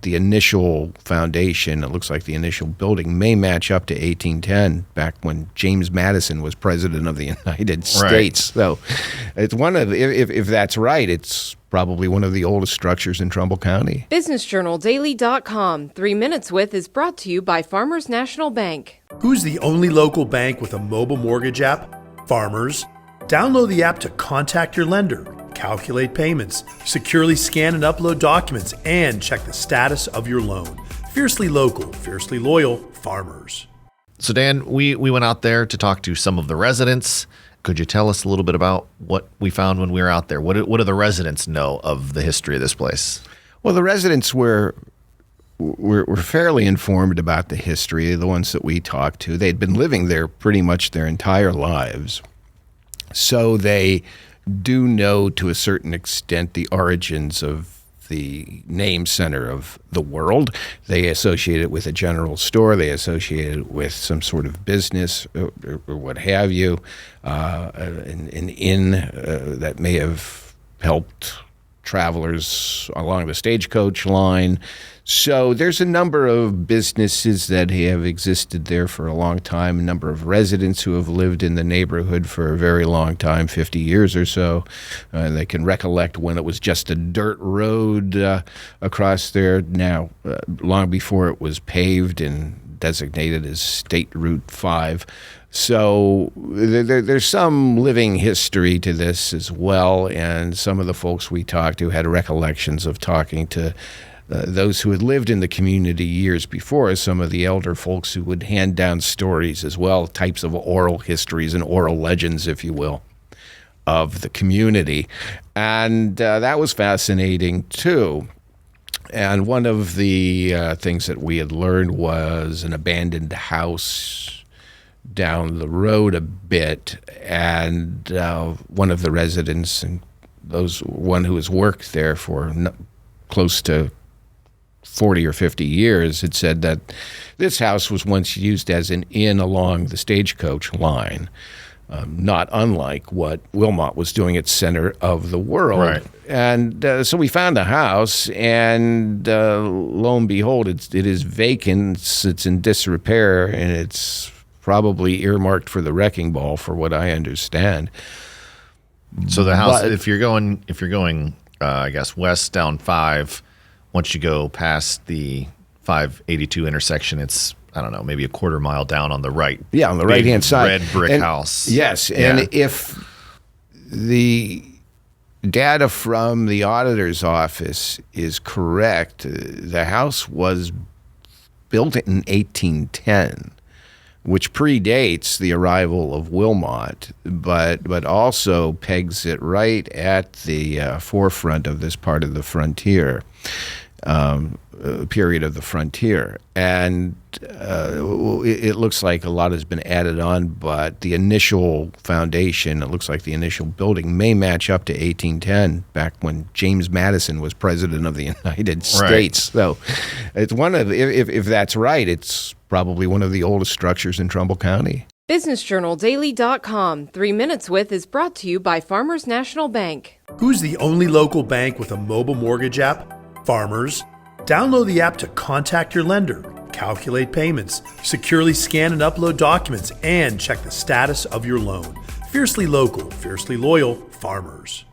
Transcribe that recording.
The initial foundation, it looks like the initial building, may match up to 1810, back when James Madison was president of the United States. So it's one of, if that's right, it's probably one of the oldest structures in Trumbull County. BusinessJournalDaily.com. 3 Minutes With is brought to you by Farmers National Bank. Who's the only local bank with a mobile mortgage app? Farmers. Download the app to contact your lender, calculate payments, securely scan and upload documents, and check the status of your loan. Fiercely local, fiercely loyal, Farmers. So, Dan, we went out there to talk to some of the residents. Could you tell us a little bit about what we found when we were out there? What do the residents know of the history of this place? Well, the residents were fairly informed about the history, the ones that we talked to. They'd been living there pretty much their entire lives. So they do know to a certain extent the origins of the name center of the world. They associate it with a general store. They associate it with some sort of business or what have you, an inn that may have helped travelers along the stagecoach line. So there's a number of businesses that have existed there for a long time, a number of residents who have lived in the neighborhood for a very long time, 50 years or so. They can recollect when it was just a dirt road across there now, long before it was paved and designated as State Route 5. So there's some living history to this as well, and some of the folks we talked to had recollections of talking to those who had lived in the community years before, some of the elder folks who would hand down stories as well, types of oral histories and oral legends, if you will, of the community. And that was fascinating, too. And one of the things that we had learned was an abandoned house down the road a bit, and one of the residents, and one who has worked there for close to 40 or 50 years, had said that this house was once used as an inn along the stagecoach line, not unlike what Wilmot was doing at center of the world. Right. And so we found the house, and lo and behold, it is vacant, it's in disrepair, and it's probably earmarked for the wrecking ball, for what I understand. So the house, if you're going, I guess west down 5, once you go past the 582 intersection, it's, I don't know, maybe a quarter mile down on the right. Yeah, on the right-hand side. Red brick house. Yes, and if the data from the auditor's office is correct, the house was built in 1810. Which predates the arrival of Wilmot, but also pegs it right at the forefront of this part of the frontier, period of the frontier. And it looks like a lot has been added on, but the initial foundation, it looks like the initial building, may match up to 1810, back when James Madison was president of the United States. So it's one of, if that's right, it's probably one of the oldest structures in Trumbull County. BusinessJournalDaily.com. 3 Minutes With is brought to you by Farmers National Bank. Who's the only local bank with a mobile mortgage app? Farmers. Download the app to contact your lender, calculate payments, securely scan and upload documents, and check the status of your loan. Fiercely local, fiercely loyal, Farmers.